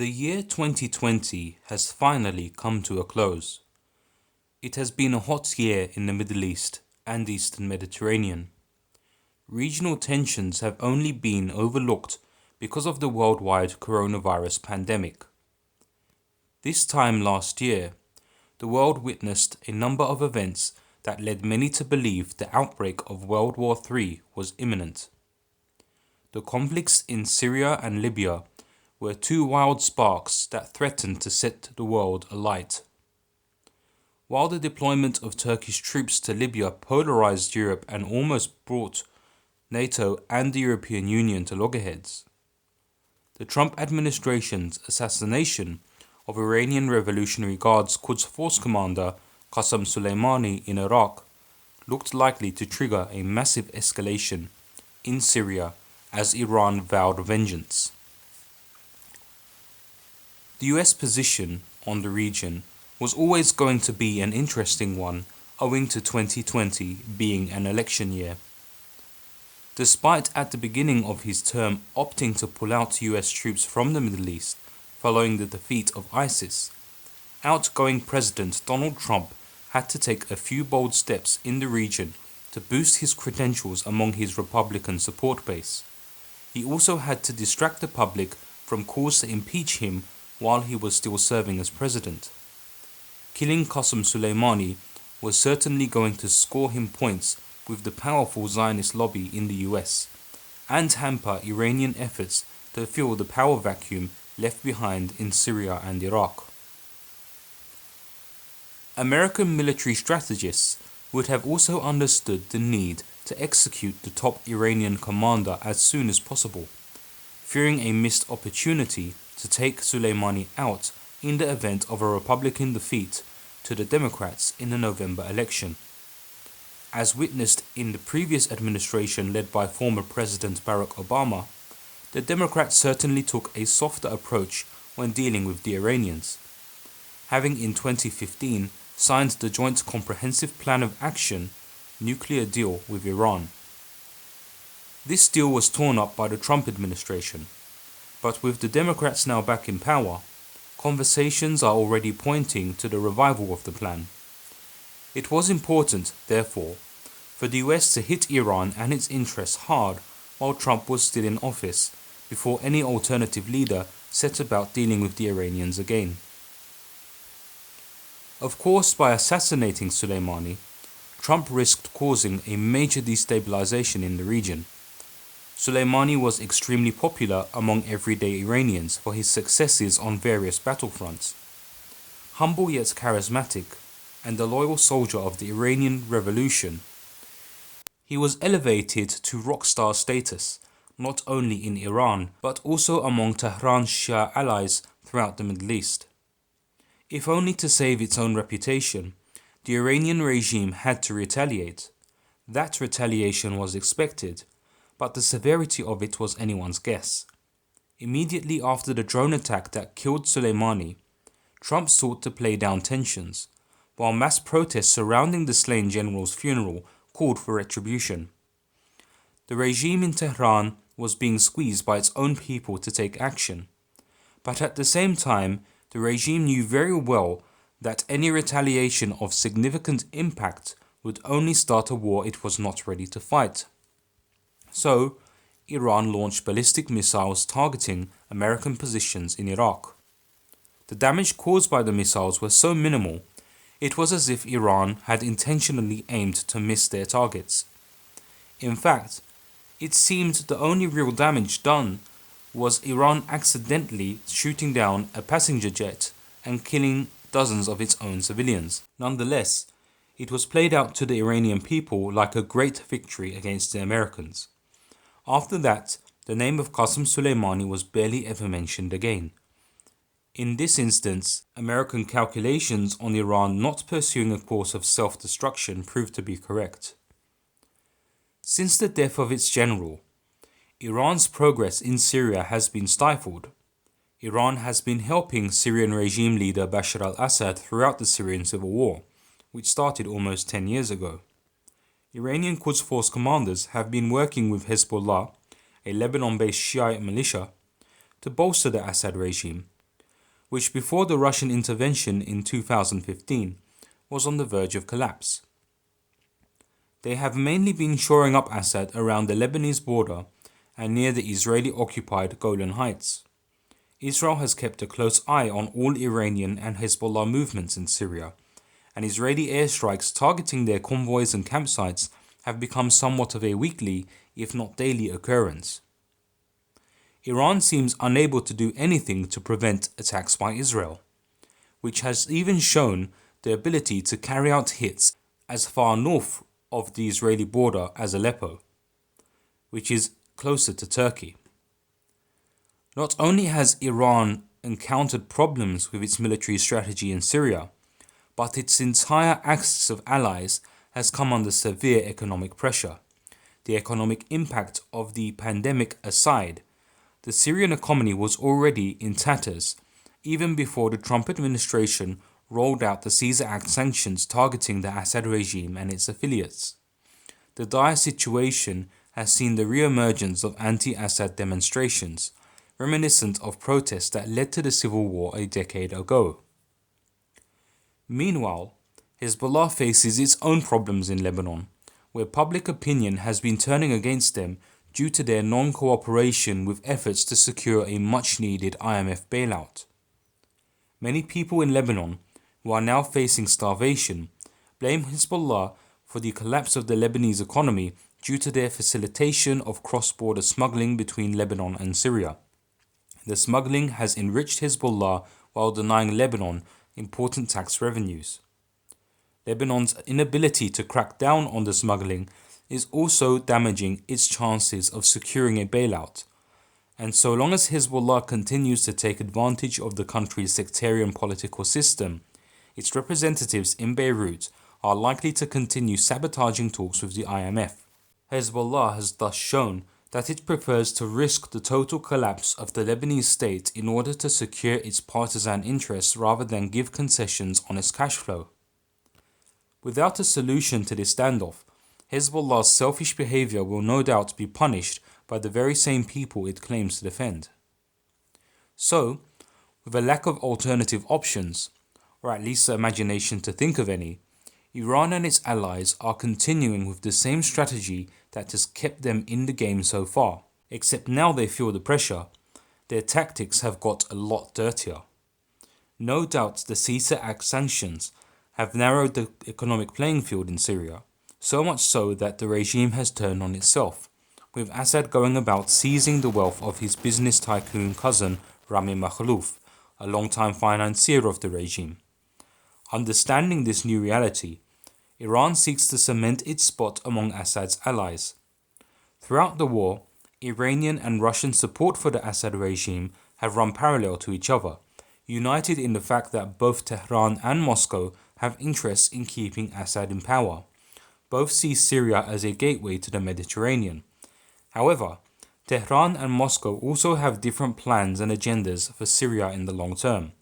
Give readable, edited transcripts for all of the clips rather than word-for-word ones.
The year 2020 has finally come to a close. It has been a hot year in the Middle East and Eastern Mediterranean. Regional tensions have only been overlooked because of the worldwide coronavirus pandemic. This time last year, the world witnessed a number of events that led many to believe the outbreak of World War III was imminent. The conflicts in Syria and Libya were two wild sparks that threatened to set the world alight. While the deployment of Turkish troops to Libya polarized Europe and almost brought NATO and the European Union to loggerheads, the Trump administration's assassination of Iranian Revolutionary Guard's Quds Force commander Qasem Soleimani in Iraq looked likely to trigger a massive escalation in Syria as Iran vowed vengeance. The US position on the region was always going to be an interesting one, owing to 2020 being an election year. Despite at the beginning of his term opting to pull out US troops from the Middle East following the defeat of ISIS, outgoing President Donald Trump had to take a few bold steps in the region to boost his credentials among his Republican support base. He also had to distract the public from calls to impeach him while he was still serving as president. Killing Qasem Soleimani was certainly going to score him points with the powerful Zionist lobby in the US and hamper Iranian efforts to fill the power vacuum left behind in Syria and Iraq. American military strategists would have also understood the need to execute the top Iranian commander as soon as possible, fearing a missed opportunity to take Soleimani out in the event of a Republican defeat to the Democrats in the November election. As witnessed in the previous administration led by former President Barack Obama, the Democrats certainly took a softer approach when dealing with the Iranians, having in 2015 signed the Joint Comprehensive Plan of Action nuclear deal with Iran. This deal was torn up by the Trump administration, but with the Democrats now back in power, conversations are already pointing to the revival of the plan. It was important, therefore, for the US to hit Iran and its interests hard while Trump was still in office, before any alternative leader set about dealing with the Iranians again. Of course, by assassinating Soleimani, Trump risked causing a major destabilization in the region. Soleimani was extremely popular among everyday Iranians for his successes on various battlefronts. Humble yet charismatic, and a loyal soldier of the Iranian Revolution, he was elevated to rock star status, not only in Iran, but also among Tehran's Shia allies throughout the Middle East. If only to save its own reputation, the Iranian regime had to retaliate. That retaliation was expected, but the severity of it was anyone's guess. Immediately after the drone attack that killed Soleimani, Trump sought to play down tensions, while mass protests surrounding the slain general's funeral called for retribution. The regime in Tehran was being squeezed by its own people to take action, but at the same time, the regime knew very well that any retaliation of significant impact would only start a war it was not ready to fight. So, Iran launched ballistic missiles targeting American positions in Iraq. The damage caused by the missiles was so minimal, it was as if Iran had intentionally aimed to miss their targets. In fact, it seemed the only real damage done was Iran accidentally shooting down a passenger jet and killing dozens of its own civilians. Nonetheless, it was played out to the Iranian people like a great victory against the Americans. After that, the name of Qasem Soleimani was barely ever mentioned again. In this instance, American calculations on Iran not pursuing a course of self-destruction proved to be correct. Since the death of its general, Iran's progress in Syria has been stifled. Iran has been helping Syrian regime leader Bashar al-Assad throughout the Syrian civil war, which started almost 10 years ago. Iranian Quds Force commanders have been working with Hezbollah, a Lebanon-based Shiite militia, to bolster the Assad regime, which before the Russian intervention in 2015 was on the verge of collapse. They have mainly been shoring up Assad around the Lebanese border and near the Israeli-occupied Golan Heights. Israel has kept a close eye on all Iranian and Hezbollah movements in Syria, and Israeli airstrikes targeting their convoys and campsites have become somewhat of a weekly, if not daily, occurrence. Iran seems unable to do anything to prevent attacks by Israel, which has even shown the ability to carry out hits as far north of the Israeli border as Aleppo, which is closer to Turkey. Not only has Iran encountered problems with its military strategy in Syria, but its entire axis of allies has come under severe economic pressure. The economic impact of the pandemic aside, the Syrian economy was already in tatters even before the Trump administration rolled out the Caesar Act sanctions targeting the Assad regime and its affiliates. The dire situation has seen the re-emergence of anti-Assad demonstrations, reminiscent of protests that led to the civil war a decade ago. Meanwhile, Hezbollah faces its own problems in Lebanon, where public opinion has been turning against them due to their non-cooperation with efforts to secure a much-needed IMF bailout. Many people in Lebanon, who are now facing starvation, blame Hezbollah for the collapse of the Lebanese economy due to their facilitation of cross-border smuggling between Lebanon and Syria. The smuggling has enriched Hezbollah while denying Lebanon important tax revenues. Lebanon's inability to crack down on the smuggling is also damaging its chances of securing a bailout, and so long as Hezbollah continues to take advantage of the country's sectarian political system, its representatives in Beirut are likely to continue sabotaging talks with the IMF. Hezbollah has thus shown that it prefers to risk the total collapse of the Lebanese state in order to secure its partisan interests rather than give concessions on its cash flow. Without a solution to this standoff, Hezbollah's selfish behavior will no doubt be punished by the very same people it claims to defend. So, with a lack of alternative options, or at least the imagination to think of any, Iran and its allies are continuing with the same strategy that has kept them in the game so far, except now they feel the pressure, their tactics have got a lot dirtier. No doubt the Caesar Act sanctions have narrowed the economic playing field in Syria, so much so that the regime has turned on itself, with Assad going about seizing the wealth of his business tycoon cousin Rami Makhlouf, a long-time financier of the regime. Understanding this new reality, Iran seeks to cement its spot among Assad's allies. Throughout the war, Iranian and Russian support for the Assad regime have run parallel to each other, united in the fact that both Tehran and Moscow have interests in keeping Assad in power. Both see Syria as a gateway to the Mediterranean. However, Tehran and Moscow also have different plans and agendas for Syria in the long term.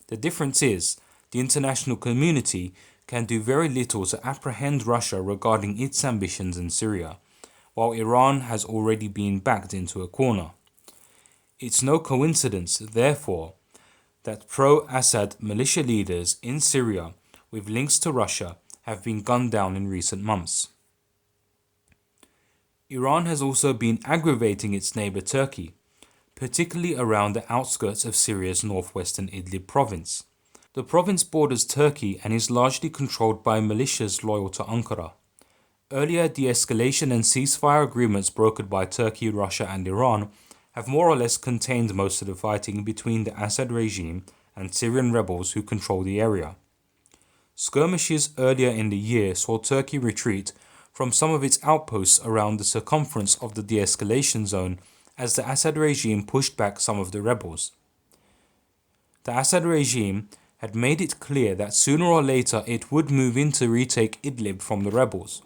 The difference is, the international community can do very little to apprehend Russia regarding its ambitions in Syria, while Iran has already been backed into a corner. It's no coincidence, therefore, that pro-Assad militia leaders in Syria with links to Russia have been gunned down in recent months. Iran has also been aggravating its neighbour Turkey, particularly around the outskirts of Syria's northwestern Idlib province. The province borders Turkey and is largely controlled by militias loyal to Ankara. Earlier de-escalation and ceasefire agreements brokered by Turkey, Russia and Iran have more or less contained most of the fighting between the Assad regime and Syrian rebels who control the area. Skirmishes earlier in the year saw Turkey retreat from some of its outposts around the circumference of the de-escalation zone as the Assad regime pushed back some of the rebels. The Assad regime had made it clear that sooner or later it would move in to retake Idlib from the rebels,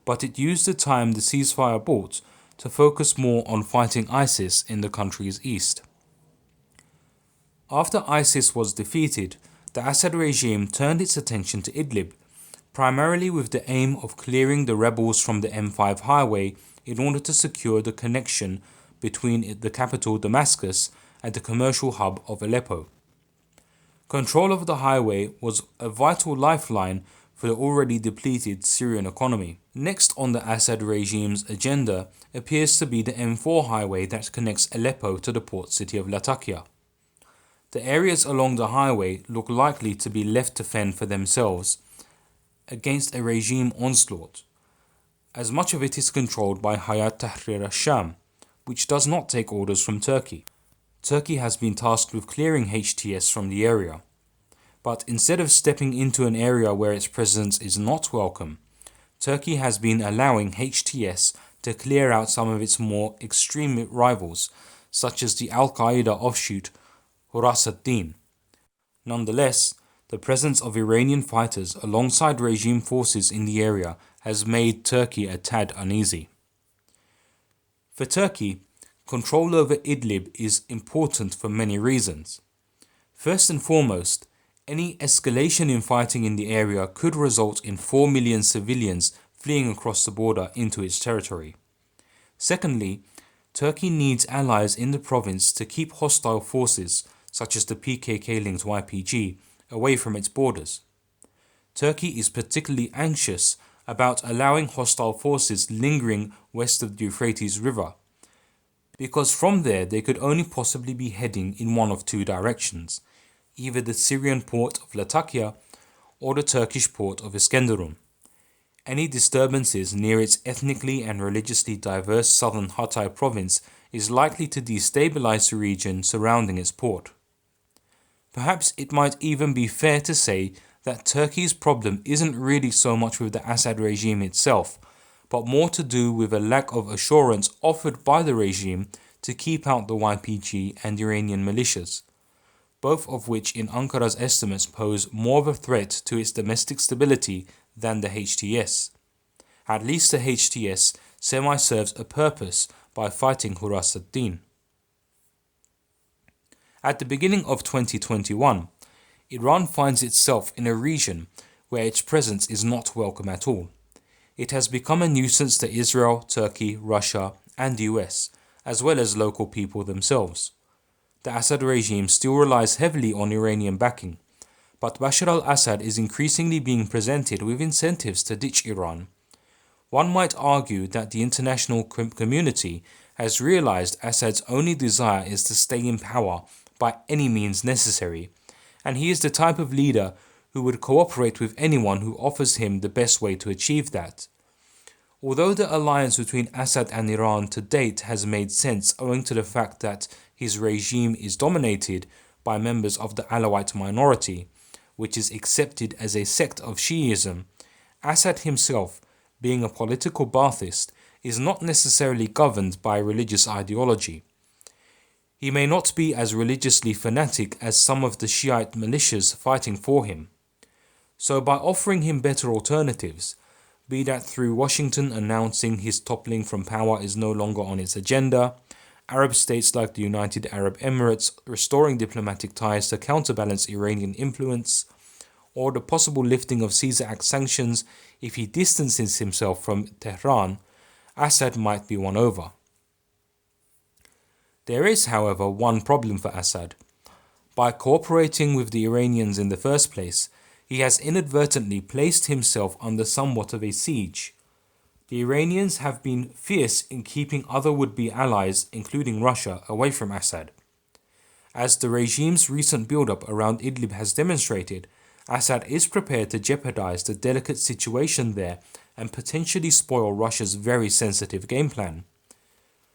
but it used the time the ceasefire bought to focus more on fighting ISIS in the country's east. After ISIS was defeated, the Assad regime turned its attention to Idlib, primarily with the aim of clearing the rebels from the M5 highway in order to secure the connection between the capital Damascus and the commercial hub of Aleppo. Control of the highway was a vital lifeline for the already depleted Syrian economy. Next on the Assad regime's agenda appears to be the M4 highway that connects Aleppo to the port city of Latakia. The areas along the highway look likely to be left to fend for themselves against a regime onslaught, as much of it is controlled by Hayat Tahrir al-Sham, which does not take orders from Turkey. Turkey has been tasked with clearing HTS from the area, but instead of stepping into an area where its presence is not welcome, Turkey has been allowing HTS to clear out some of its more extreme rivals, such as the al-Qaeda offshoot al-Deen. Nonetheless, the presence of Iranian fighters alongside regime forces in the area has made Turkey a tad uneasy. For Turkey, control over Idlib is important for many reasons. First and foremost, any escalation in fighting in the area could result in 4 million civilians fleeing across the border into its territory. Secondly, Turkey needs allies in the province to keep hostile forces, such as the PKK-linked YPG, away from its borders. Turkey is particularly anxious about allowing hostile forces lingering west of the Euphrates River, because from there they could only possibly be heading in one of two directions, either the Syrian port of Latakia or the Turkish port of Iskenderun. Any disturbances near its ethnically and religiously diverse southern Hatay province is likely to destabilize the region surrounding its port. Perhaps it might even be fair to say that Turkey's problem isn't really so much with the Assad regime itself, but more to do with a lack of assurance offered by the regime to keep out the YPG and Iranian militias, both of which in Ankara's estimates pose more of a threat to its domestic stability than the HTS. At least the HTS semi-serves a purpose by fighting al-Deen. At the beginning of 2021, Iran finds itself in a region where its presence is not welcome at all. It has become a nuisance to Israel, Turkey, Russia, and the US, as well as local people themselves. The Assad regime still relies heavily on Iranian backing, but Bashar al-Assad is increasingly being presented with incentives to ditch Iran. One might argue that the international community has realized Assad's only desire is to stay in power by any means necessary, and he is the type of leader who would cooperate with anyone who offers him the best way to achieve that. Although the alliance between Assad and Iran to date has made sense owing to the fact that his regime is dominated by members of the Alawite minority, which is accepted as a sect of Shiism, Assad himself, being a political Ba'athist, is not necessarily governed by religious ideology. He may not be as religiously fanatic as some of the Shiite militias fighting for him. So by offering him better alternatives, be that through Washington announcing his toppling from power is no longer on its agenda, Arab states like the United Arab Emirates restoring diplomatic ties to counterbalance Iranian influence, or the possible lifting of Caesar Act sanctions if he distances himself from Tehran, Assad might be won over. There is, however, one problem for Assad. By cooperating with the Iranians in the first place, he has inadvertently placed himself under somewhat of a siege. The Iranians have been fierce in keeping other would-be allies, including Russia, away from Assad. As the regime's recent build-up around Idlib has demonstrated, Assad is prepared to jeopardize the delicate situation there and potentially spoil Russia's very sensitive game plan.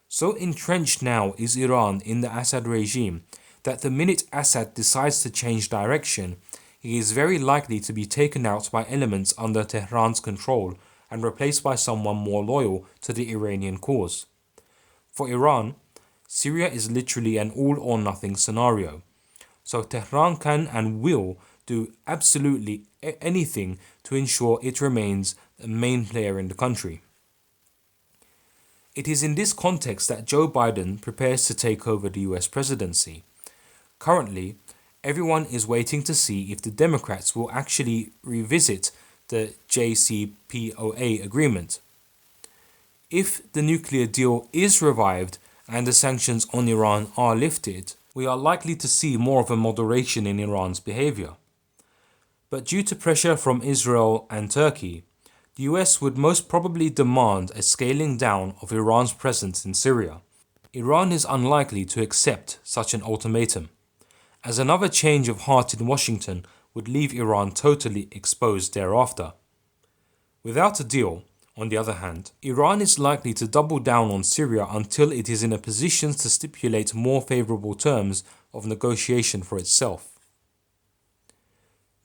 So entrenched now is Iran in the Assad regime that the minute Assad decides to change direction, he is very likely to be taken out by elements under Tehran's control and replaced by someone more loyal to the Iranian cause. For Iran, Syria is literally an all-or-nothing scenario, so Tehran can and will do absolutely anything to ensure it remains the main player in the country. It is in this context that Joe Biden prepares to take over the US presidency. Currently, everyone is waiting to see if the Democrats will actually revisit the JCPOA agreement. If the nuclear deal is revived and the sanctions on Iran are lifted, we are likely to see more of a moderation in Iran's behavior. But due to pressure from Israel and Turkey, the US would most probably demand a scaling down of Iran's presence in Syria. Iran is unlikely to accept such an ultimatum, as another change of heart in Washington would leave Iran totally exposed thereafter. Without a deal, on the other hand, Iran is likely to double down on Syria until it is in a position to stipulate more favorable terms of negotiation for itself.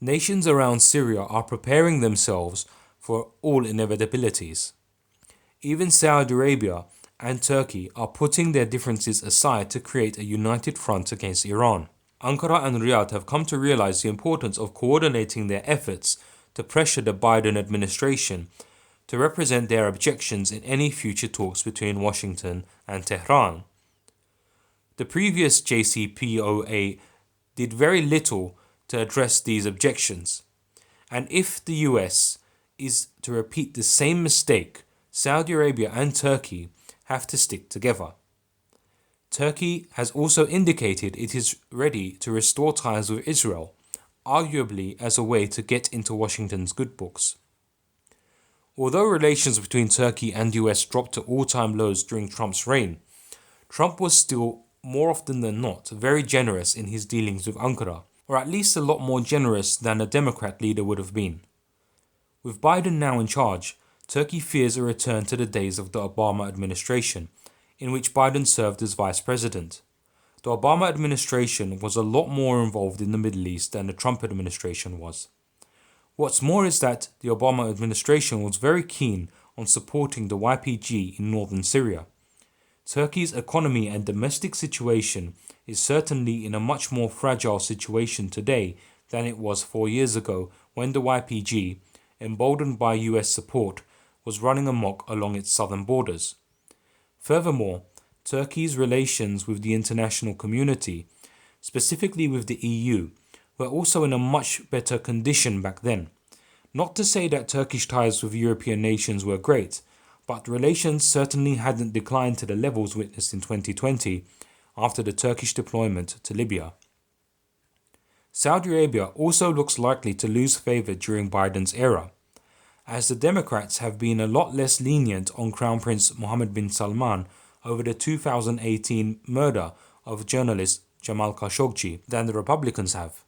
Nations around Syria are preparing themselves for all inevitabilities. Even Saudi Arabia and Turkey are putting their differences aside to create a united front against Iran. Ankara and Riyadh have come to realize the importance of coordinating their efforts to pressure the Biden administration to represent their objections in any future talks between Washington and Tehran. The previous JCPOA did very little to address these objections, and if the US is to repeat the same mistake, Saudi Arabia and Turkey have to stick together. Turkey has also indicated it is ready to restore ties with Israel, arguably as a way to get into Washington's good books. Although relations between Turkey and US dropped to all-time lows during Trump's reign, Trump was still, more often than not, very generous in his dealings with Ankara, or at least a lot more generous than a Democrat leader would have been. With Biden now in charge, Turkey fears a return to the days of the Obama administration, in which Biden served as vice president. The Obama administration was a lot more involved in the Middle East than the Trump administration was. What's more is that the Obama administration was very keen on supporting the YPG in northern Syria. Turkey's economy and domestic situation is certainly in a much more fragile situation today than it was 4 years ago when the YPG, emboldened by US support, was running amok along its southern borders. Furthermore, Turkey's relations with the international community, specifically with the EU, were also in a much better condition back then. Not to say that Turkish ties with European nations were great, but relations certainly hadn't declined to the levels witnessed in 2020 after the Turkish deployment to Libya. Saudi Arabia also looks likely to lose favor during Biden's era, as the Democrats have been a lot less lenient on Crown Prince Mohammed bin Salman over the 2018 murder of journalist Jamal Khashoggi than the Republicans have.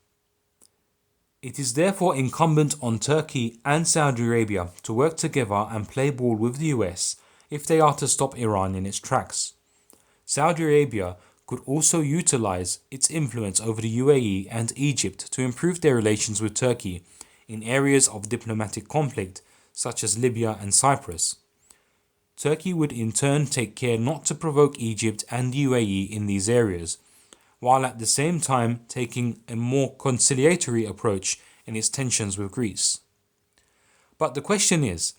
It is therefore incumbent on Turkey and Saudi Arabia to work together and play ball with the US if they are to stop Iran in its tracks. Saudi Arabia could also utilize its influence over the UAE and Egypt to improve their relations with Turkey in areas of diplomatic conflict such as Libya and Cyprus. Turkey would in turn take care not to provoke Egypt and UAE in these areas, while at the same time taking a more conciliatory approach in its tensions with Greece. But the question is,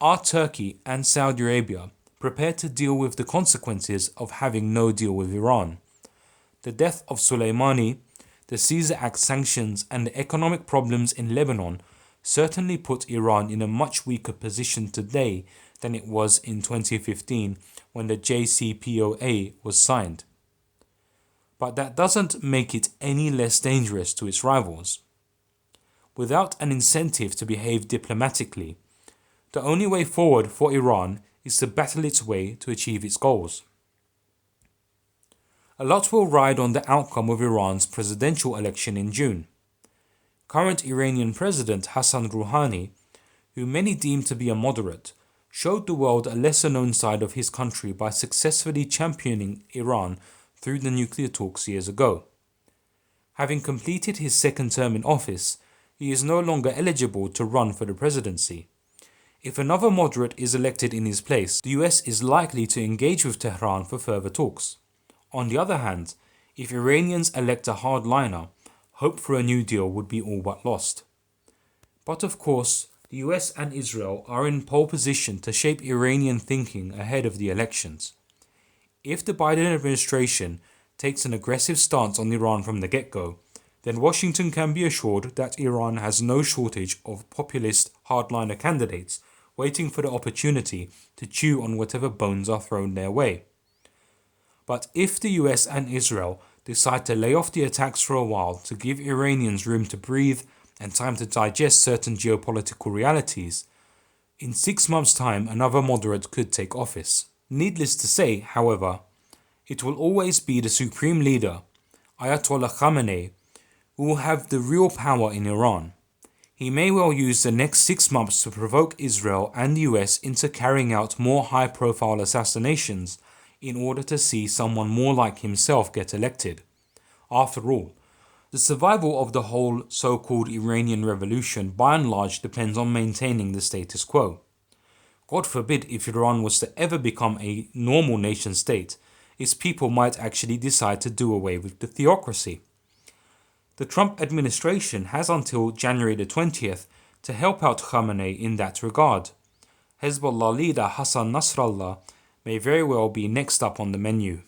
are Turkey and Saudi Arabia prepared to deal with the consequences of having no deal with Iran? The death of Soleimani, the Caesar Act sanctions, and the economic problems in Lebanon certainly put Iran in a much weaker position today than it was in 2015 when the JCPOA was signed. But that doesn't make it any less dangerous to its rivals. Without an incentive to behave diplomatically, the only way forward for Iran is to battle its way to achieve its goals. A lot will ride on the outcome of Iran's presidential election in June. Current Iranian President Hassan Rouhani, who many deem to be a moderate, showed the world a lesser-known side of his country by successfully championing Iran through the nuclear talks years ago. Having completed his second term in office, he is no longer eligible to run for the presidency. If another moderate is elected in his place, the US is likely to engage with Tehran for further talks. On the other hand, if Iranians elect a hardliner, hope for a new deal would be all but lost. But of course, the US and Israel are in pole position to shape Iranian thinking ahead of the elections. If the Biden administration takes an aggressive stance on Iran from the get-go, then Washington can be assured that Iran has no shortage of populist hardliner candidates waiting for the opportunity to chew on whatever bones are thrown their way. But if the US and Israel decide to lay off the attacks for a while to give Iranians room to breathe and time to digest certain geopolitical realities, in 6 months' time another moderate could take office. Needless to say, however, it will always be the supreme leader, Ayatollah Khamenei, who will have the real power in Iran. He may well use the next 6 months to provoke Israel and the US into carrying out more high-profile assassinations in order to see someone more like himself get elected. After all, the survival of the whole so-called Iranian revolution by and large depends on maintaining the status quo. God forbid if Iran was to ever become a normal nation state, its people might actually decide to do away with the theocracy. The Trump administration has until January the 20th to help out Khamenei in that regard. Hezbollah leader Hassan Nasrallah may very well be next up on the menu.